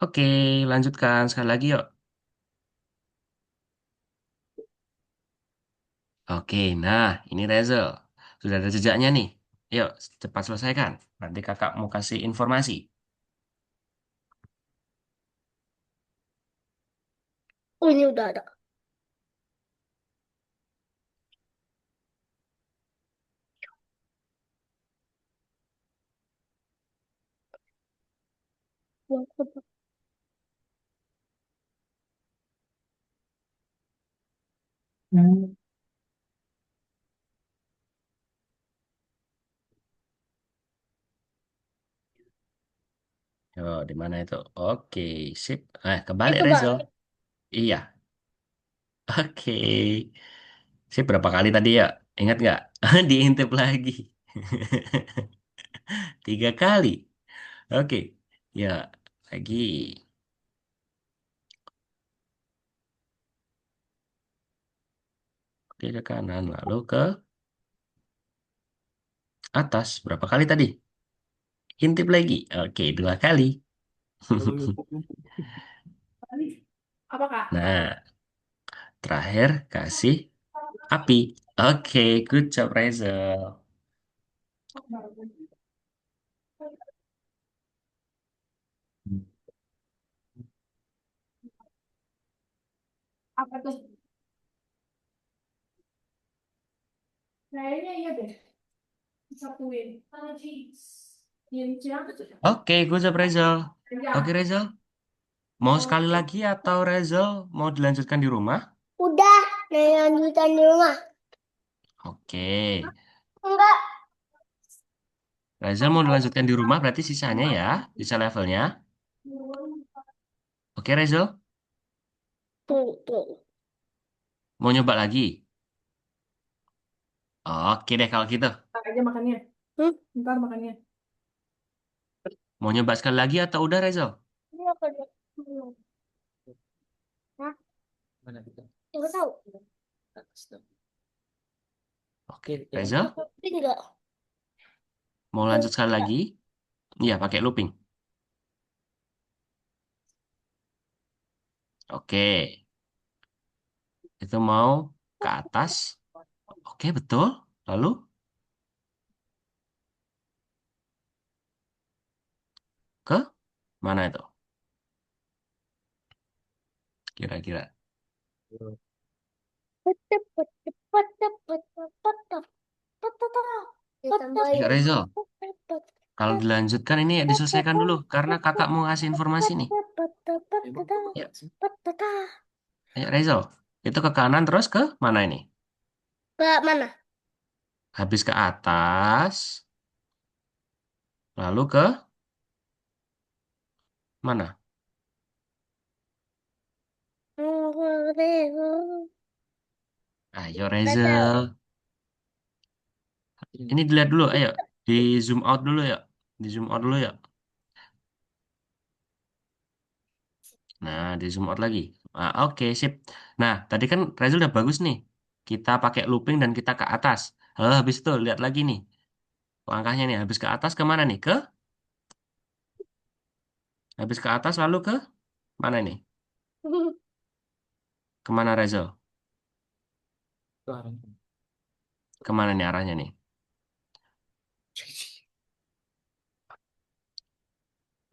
Oke, lanjutkan sekali lagi yuk. Oke, nah ini Rezel. Sudah ada jejaknya nih. Yuk, cepat selesaikan. Nanti kakak mau kasih informasi. Oh, ini udah ada. Hmm. Yuk, di mana itu? Oke, sip. Kebalik Rezel. Kebalik. Iya, oke. Sip, berapa kali tadi ya? Ingat nggak? Diintip lagi. 3 kali. Oke, ya lagi. Oke, ke kanan, lalu ke atas. Berapa kali tadi? Intip lagi. Oke, 2 kali. kalau lupa. Apa Kak? Nah, terakhir kasih api. Oke, good job Reza. Apa tuh? Kayaknya iya deh. Disatuin. Yin Yang. Oke, good job Reza. Oke Ya. Reza, mau sekali Oke. lagi atau Reza mau dilanjutkan di rumah? Udah, lanjutan di rumah. Oke, Enggak. Reza mau dilanjutkan di rumah berarti sisanya ya, sisa levelnya. Oke Reza, Tuh. mau nyoba lagi? Oke deh kalau gitu. Ntar aja makannya. Hmm? Ntar makannya. Mau nyoba sekali lagi atau udah Reza? Ini apa dia? Hah? Mana kita? Enggak tahu. Atas dong. Oke, Ya, Reza, Tapi enggak. mau lanjut sekali lagi? Iya, pakai looping. Oke, itu mau ke atas. Oke, betul. Lalu ke mana itu? Kira-kira. Ya, Reza, kalau dilanjutkan ini diselesaikan dulu karena kakak mau ngasih informasi nih. emang Ya, sih. ayo Reza, itu ke kanan terus ke mana ini? Ke mana? Habis ke atas, lalu ke mana? Ayo Enggak Reza, tahu. ini dilihat dulu, ayo di zoom out dulu ya, di zoom out dulu ya. Nah, di zoom out lagi. Oke, sip. Nah, tadi kan Reza udah bagus nih. Kita pakai looping dan kita ke atas. Habis itu lihat lagi nih. Langkahnya nih, habis ke atas ke mana nih? Habis ke atas lalu ke mana nih? Kemana Reza? Itu arahnya. Kemana nih arahnya nih?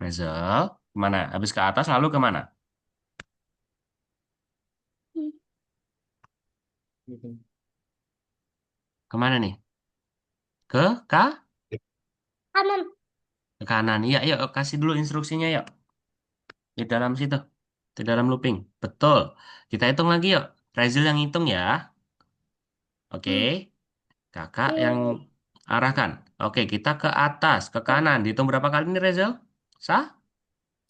Reza, kemana? Habis ke atas lalu kemana? Kemana nih? Ke Kanan. ke kanan. Iya, yuk kasih dulu instruksinya yuk. Di dalam situ. Di dalam looping. Betul. Kita hitung lagi yuk. Rezil yang hitung ya. Oke. Kakak yang arahkan. Oke, kita ke atas, ke kanan. Dihitung berapa kali nih Rezil? Sah?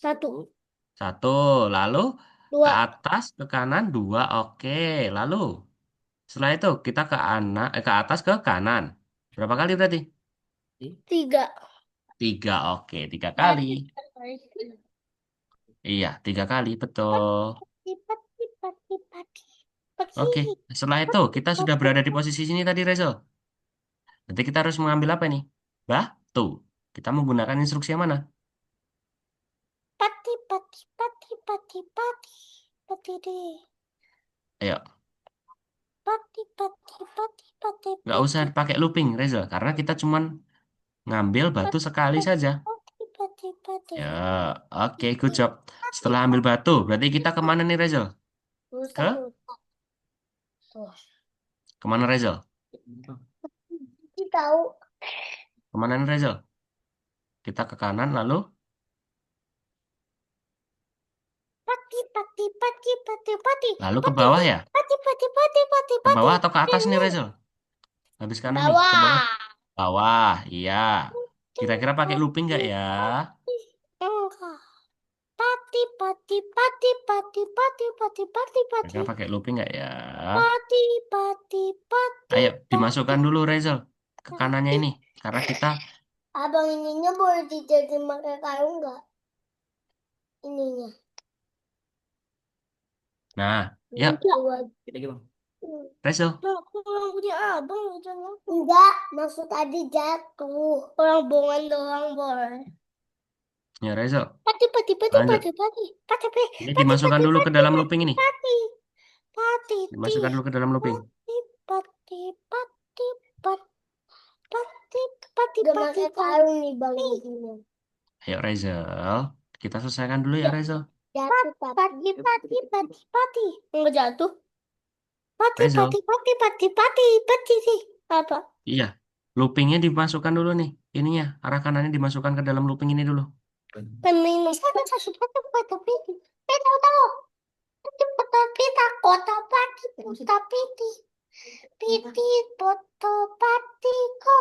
1, Satu. Lalu ke 2, atas, ke kanan, dua. Oke. Lalu setelah itu kita ke atas, ke kanan. Berapa kali berarti? 3. Tiga. Oke, tiga kali. Pati, Iya, tiga kali. Betul. pati, pati, pati, pati, pati, Oke. Setelah itu kita sudah pati, berada di posisi sini tadi Rezil. Nanti kita harus mengambil apa nih? Batu. Kita menggunakan instruksi yang mana? pati, pati, pati, pati, pati, pati deh. Ayo. Pati, pati, pati, pati, Nggak usah pati, pakai looping, Reza, karena kita cuman ngambil batu sekali saja. pati, pati, pati. Ya, oke, good job. Setelah ambil batu, berarti kita kemana nih, Reza? Ke? Satu. Tuh. Kemana, Reza? Kita tahu. Kemana nih, Reza? Kita ke kanan, lalu Pati, pati, pati, pati, pati, lalu ke pati bawah deh. ya? Pati, pati, pati, pati, Ke pati. bawah atau ke atas nih, Bener. Reza? Habis kanan nih, ke bawah. Bawah. Bawah, iya. Kira-kira pakai looping nggak ya? Enggak. Pati, pati, pati, pati, pati, pati, pati, pati, Kira-kira pakai looping nggak ya? pati, pati, pati, Ayo, pati, dimasukkan dulu, Reza, ke kanannya pati. ini. Karena kita, Abang ininya boleh dijadiin pakai kayu nggak? Ininya. nah, ya, Enggak. Kita gimana? Reza. Nah, aku orang punya abang jangan. Enggak, maksud tadi jatuh. Orang bongan doang boleh. Ya, Reza. Pati, pati, pati, Lanjut. pati, pati, pati, pati, Ini pati, dimasukkan pati, dulu ke pati, dalam pati, looping ini. pati, pati, ti, Dimasukkan dulu ke dalam looping. pati, pati, pati, pati, pati, pati, pati, karung nih bang begini. Ayo, Rezel. Kita selesaikan dulu ya, Rezel. Jatuh pati, pati, pati, pati. Enggak jatuh. Pati, pati, Rezel. pati, pati, pati, pati sih. Apa? Iya. Loopingnya dimasukkan dulu nih. Ininya, arah kanannya dimasukkan ke dalam looping ini dulu. Peminum. Pati, pati, pati, pati. Tahu tahu. Pati, pati, pita, kota pati, puta piti. Piti, poto, pati, ko.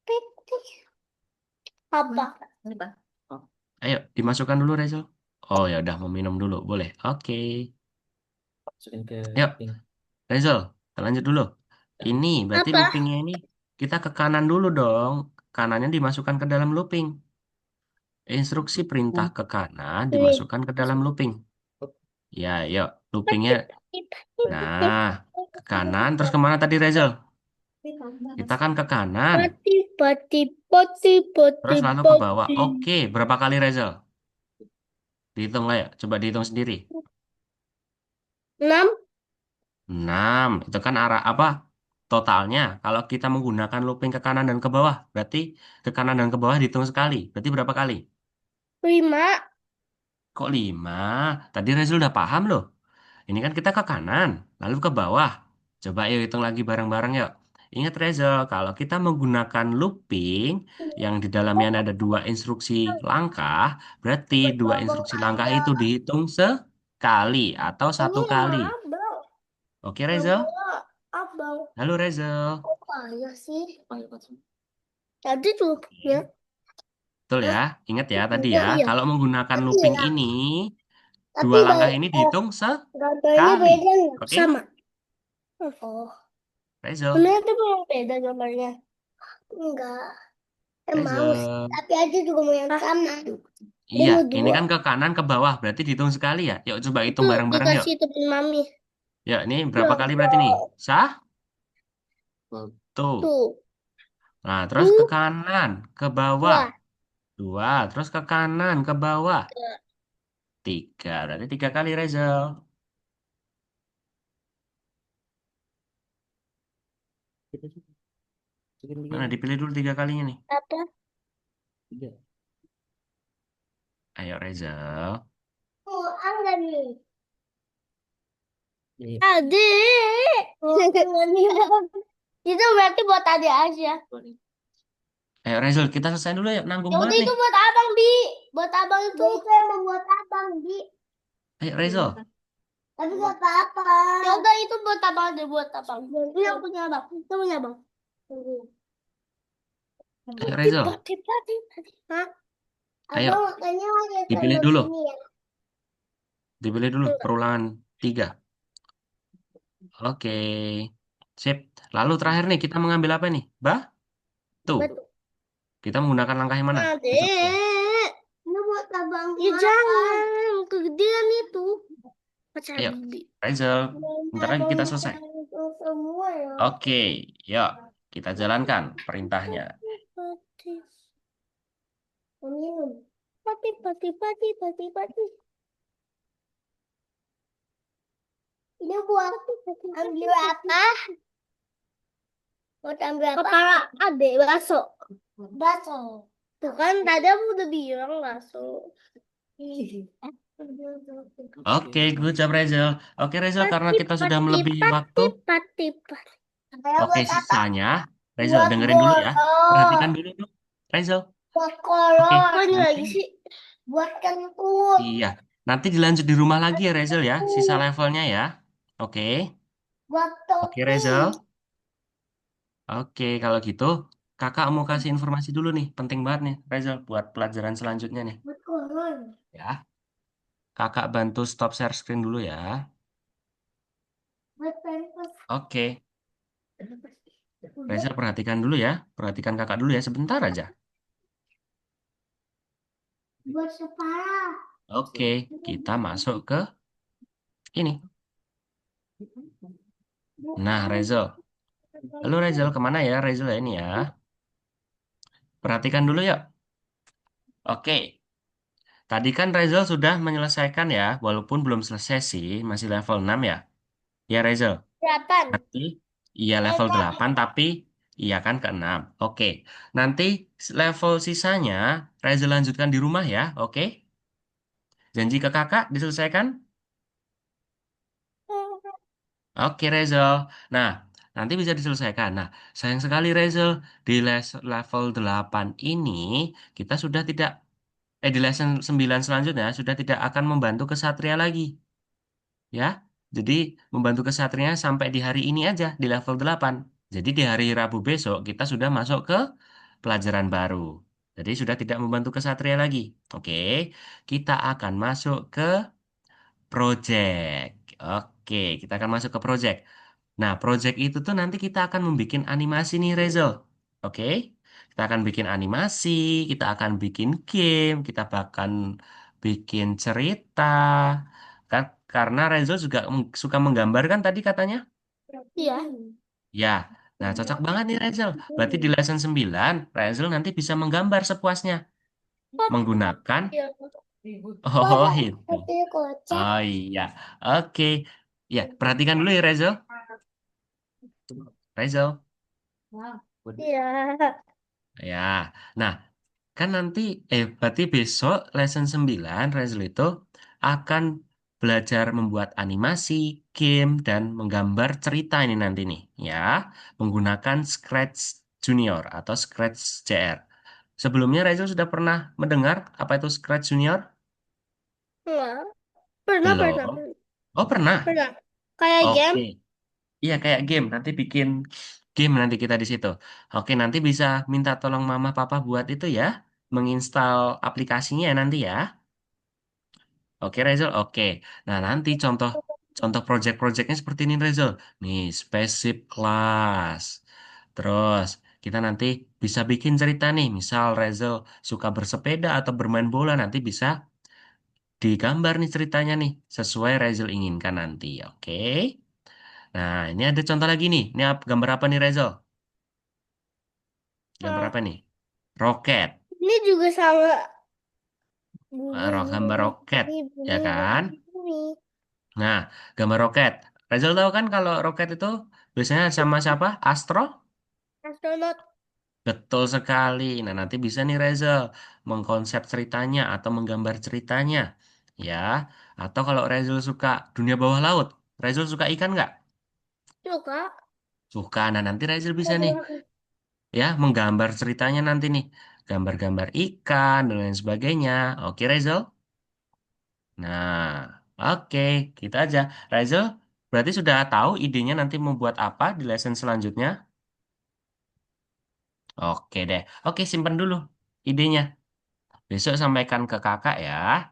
Piti. Apa? Ini Pak. Oh, Ayo, dimasukkan dulu, Rezel. Oh, ya udah mau minum dulu. Boleh. Oke. masukin ke Yuk, ping. Rezel. Kita lanjut dulu. Ini, berarti Apa? loopingnya ini kita ke kanan dulu dong. Kanannya dimasukkan ke dalam looping. Instruksi perintah ke kanan Ini. dimasukkan ke dalam looping. Ya, yuk. Loopingnya. Pati, pati, pati, pati. Nah, ke kanan. Terus kemana tadi, Rezel? Kita kan ke kanan. Pati, pati, pati, pati, Terus lalu ke bawah. pati. Oke, berapa kali Rezel? Dihitung lah ya. Coba dihitung sendiri. 6. 6. Itu kan arah apa? Totalnya. Kalau kita menggunakan looping ke kanan dan ke bawah. Berarti ke kanan dan ke bawah dihitung sekali. Berarti berapa kali? 5. Kok 5? Tadi Rezel udah paham loh. Ini kan kita ke kanan. Lalu ke bawah. Coba yuk hitung lagi bareng-bareng yuk. Ingat Rezel, kalau kita menggunakan looping yang di dalamnya ada dua instruksi langkah, berarti dua Abang instruksi langkah ada. itu dihitung sekali atau Ini satu nama kali. abang. Oke Rezel? Abang. Halo Rezel. Kok payah sih? Oh, iya, Pak. Tadi tuh ya. Betul ya? Ingat ya tadi Iya, ya, iya. kalau menggunakan Tapi looping ya. ini, Tapi dua langkah ini dihitung gambarnya sekali. beda nggak? Oke, Sama. Oh. Rezel? Benar tuh yang beda gambarnya. Enggak. Mau. Rezel. Tapi aja juga mau yang sama. Dia Iya, mau ini dua. kan ke kanan ke bawah, berarti dihitung sekali ya. Yuk coba Itu hitung bareng-bareng yuk. dikasih temen mami. Yuk, ini Ya, berapa kali berarti nih? Sah? Oh, Tuh. tuh. Nah, terus ke Tuh. kanan, ke bawah. Dua. Dua, terus ke kanan, ke bawah. Tiga, berarti tiga kali Rezel. gitu sih. Masukin Mana 3. dipilih dulu 3 kalinya nih. Apa? 3. Ayo Reza. Oh, enggak nih. Iya. Adik. Itu berarti buat adik aja. Ayo Reza, kita selesai dulu ya. Nanggung Ya udah banget nih. itu buat abang, Bi. Buat abang itu. Itu emang buat abang, Bi. Ayo Reza. Tapi gak apa-apa. Ya udah itu buat abang aja, buat abang. Itu yang punya abang. Itu punya abang. Ayo Reza. Pati. Hah? Ayo, Abang makanya ada dipilih sama dulu. sini ya. Dipilih dulu perulangan 3. Oke. Sip. Lalu terakhir nih kita mengambil apa nih? Batu. Betul. Kita menggunakan langkah yang mana? Besoknya. Adek. Ini buat abang. Ya jangan. Kegedean itu. Pacar Ayo, bibi. Reza. Bentar lagi kita selesai. Semua ya. Oke, yuk kita jalankan perintahnya. Pati. Minum. Pati. Ini buat ambil apa? Buat ambil apa? Kepala adek bakso. Bakso. Tuh kan tadi aku udah bilang bakso. Oke, good job Reza. Oke Reza, karena kita sudah melebihi waktu. Pati. Oke, sisanya Reza Buat dengerin dulu ya. Perhatikan bolong. dulu tuh. Reza. Buat Oke, kolor. Apa ini nanti lagi sih? Buat kentut. iya. Nanti dilanjut di rumah lagi ya Reza ya, sisa levelnya ya. Oke. Buat Oke topi. Reza. Oke, kalau gitu kakak mau kasih informasi dulu nih, penting banget nih Reza buat pelajaran selanjutnya nih. Buat kolor. Ya. Kakak bantu stop share screen dulu ya. Buat pampers. Oke, Reza perhatikan dulu ya. Perhatikan kakak dulu ya, sebentar aja. Buat kepala. Oke, kita masuk ke ini. Nah, Reza. Halo Reza, kemana ya Reza ini ya? Perhatikan dulu ya. Oke, tadi kan Reza sudah menyelesaikan ya, walaupun belum selesai sih, masih level 6 ya. Ya Reza, Delapan. nanti iya level 8 tapi iya kan ke 6. Oke, nanti level sisanya Reza lanjutkan di rumah ya, oke? Janji ke kakak diselesaikan? Oke, Rezel. Nah, nanti bisa diselesaikan. Nah, sayang sekali, Rezel. Di level 8 ini, kita sudah tidak, di lesson 9 selanjutnya, sudah tidak akan membantu kesatria lagi. Ya, jadi membantu kesatria sampai di hari ini aja, di level 8. Jadi di hari Rabu besok, kita sudah masuk ke pelajaran baru. Jadi sudah tidak membantu kesatria lagi. Oke, kita akan masuk ke project. Oke, kita akan masuk ke project. Nah, project itu tuh nanti kita akan membuat animasi nih, Rezel. Oke? Kita akan bikin animasi, kita akan bikin game, kita bahkan bikin cerita. Kan, karena Rezel juga suka menggambar kan tadi katanya? Iya. Ya. Nah, cocok banget nih, Rezel. Berarti di lesson 9, Rezel nanti bisa menggambar sepuasnya. Menggunakan... Iya. Oh, itu. Tapi kocak. Oh, iya. Oke. Ya, perhatikan dulu ya, Rezel. Rezel. Iya. Ya, nah kan nanti, berarti besok lesson 9 Rezel itu akan belajar membuat animasi, game, dan menggambar cerita ini nanti nih, ya, menggunakan Scratch Junior atau Scratch JR. Sebelumnya Rezel sudah pernah mendengar apa itu Scratch Junior? Enggak. Pernah. Belum. Oh, pernah? Pernah. Kayak Oke. game. Iya, kayak game. Nanti bikin game nanti kita di situ. Oke, nanti bisa minta tolong mama papa buat itu ya. Menginstal aplikasinya nanti ya. Oke, Rezel. Oke. Nah, nanti contoh contoh project-projectnya seperti ini, Rezel. Nih, spaceship class. Terus, kita nanti bisa bikin cerita nih. Misal Rezel suka bersepeda atau bermain bola, nanti bisa digambar nih ceritanya nih. Sesuai Rezel inginkan nanti. Oke. Nah, ini ada contoh lagi nih. Ini gambar apa nih, Rezel? Gambar Nah, apa nih? Roket. ini juga sama Gambar roket, ya kan? bunyi. Nah, gambar roket. Rezel tahu kan kalau roket itu biasanya sama siapa? Astro? Astronot. Betul sekali. Nah, nanti bisa nih Reza mengkonsep ceritanya atau menggambar ceritanya. Ya. Atau kalau Reza suka dunia bawah laut, Reza suka ikan nggak? Suka. Suka. Nah, nanti Reza bisa nih ya menggambar ceritanya nanti nih. Gambar-gambar ikan dan lain sebagainya. Oke, Reza? Nah, oke. Kita aja. Reza, berarti sudah tahu idenya nanti membuat apa di lesson selanjutnya? Oke deh. Oke, simpan dulu idenya. Besok sampaikan ke kakak ya.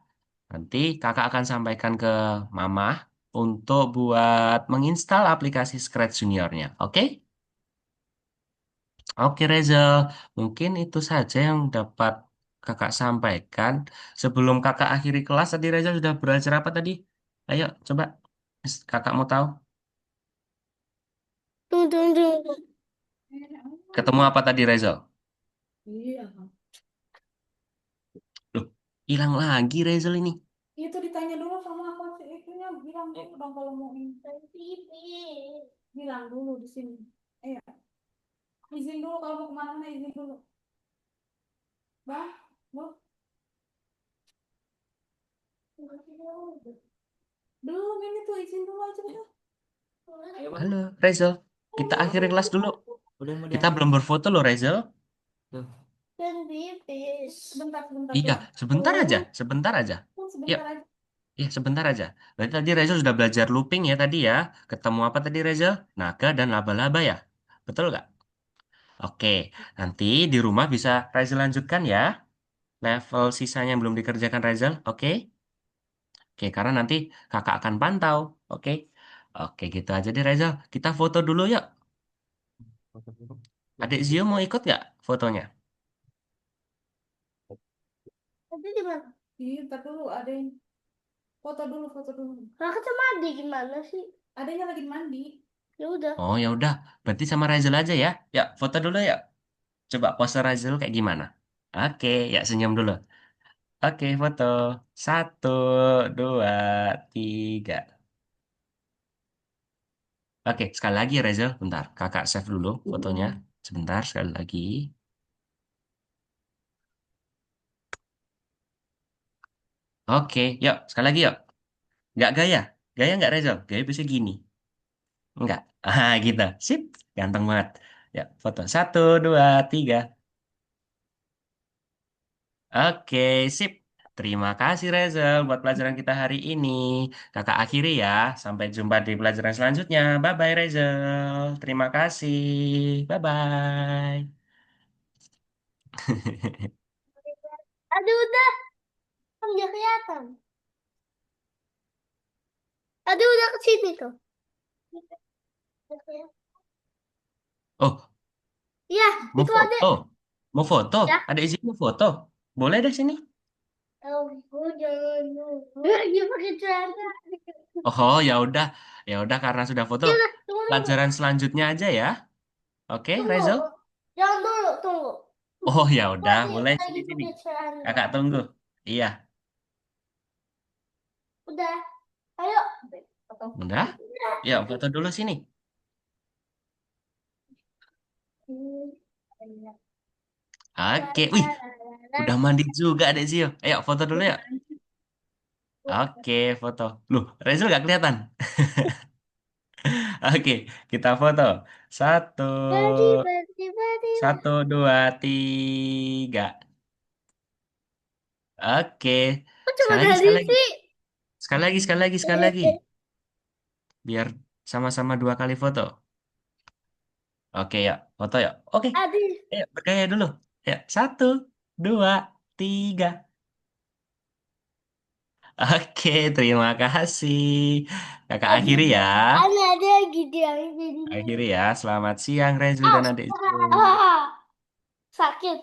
Nanti kakak akan sampaikan ke mama untuk buat menginstal aplikasi Scratch Juniornya. Oke? Oke Reza, mungkin itu saja yang dapat kakak sampaikan. Sebelum kakak akhiri kelas, tadi Reza sudah belajar apa tadi? Ayo, coba. Kakak mau tahu? Tunggu, tunggu, tunggu. Ketemu apa tadi Reza? Iya. Loh, hilang lagi Reza ini. Itu ditanya dulu sama aku sih itunya bilang dulu dong kalau mau ini. Bilang dulu di sini. Iya. Izin dulu kalau mau kemana-mana izin dulu. Bang, bu, belum ini tuh izin dulu aja udah. Ayo bang, Halo Reza, kita akhiri kelas dulu. udah mau Kita diambil. belum berfoto loh Reza. Tuh. Dan pipis. Sebentar, sebentar Iya, doang. sebentar aja, sebentar aja. Yuk, Sebentar aja. iya sebentar aja. Berarti tadi Reza sudah belajar looping ya tadi ya. Ketemu apa tadi Reza? Naga dan laba-laba ya. Betul nggak? Oke, nanti di rumah bisa Reza lanjutkan ya. Level sisanya yang belum dikerjakan Reza. Oke? Oke, karena nanti kakak akan pantau. Oke? Oke, gitu aja deh Reza. Kita foto dulu yuk. Foto dulu. Adik Zio mau ikut nggak fotonya? Tadi di mana? Iya, ntar dulu ada yang foto dulu, foto dulu. Kakak sama adik gimana sih? Adanya lagi mandi. Ya udah. Oh ya udah, berarti sama Reza aja ya. Ya, foto dulu ya. Coba pose Reza kayak gimana? Oke, ya senyum dulu. Oke, foto. Satu, dua, tiga. Oke, sekali lagi ya, Reza. Bentar, kakak save dulu fotonya. Sebentar, sekali lagi. Oke, yuk, sekali lagi yuk. Nggak gaya? Gaya nggak, Reza? Gaya bisa gini. Nggak. Ah, gitu. Sip, ganteng banget. Ya, foto. Satu, dua, tiga. Oke, sip. Terima kasih, Reza, buat pelajaran kita hari ini. Kakak akhiri ya. Sampai jumpa di pelajaran selanjutnya. Bye-bye, Reza. Terima kasih. Bye-bye. Aduh udah. Kan nggak kelihatan. Aduh udah ke sini tuh. Nggak kelihatan. Oh, Iya, mau itu adek. foto? Mau foto? Ya. Ada izin mau foto? Boleh deh sini. Aku jangan dulu. Dia pakai celana. Oh, ya udah. Ya udah karena sudah foto. Ya udah, tunggu tunggu. Pelajaran selanjutnya aja ya. Oke, Tunggu. Reza? Jangan dulu, tunggu. Oh, ya udah. Boleh Lagi sini-sini. pakai celana. Kakak tunggu. Iya. Udah. Ayo. Udah? Ya, foto dulu sini. Oke. Wih, udah mandi juga, Dek Zio. Ayo, foto dulu ya. Oke, foto. Loh, Reza nggak kelihatan. Oke, kita foto. Satu, Badi, badi, badi. satu, dua, tiga. Oke, Kok cuma sekali lagi, dari sekali lagi, sih? sekali lagi, sekali lagi, sekali lagi. Biar sama-sama dua kali foto. Oke ya, foto ya. Oke, Aduh. ayo bergaya dulu. Ya, satu, dua, tiga. Oke, terima kasih. Kakak akhiri ya. Ada lagi dia ini. Akhiri ya. Selamat siang, Rezu Au. dan adik. Ah, sakit.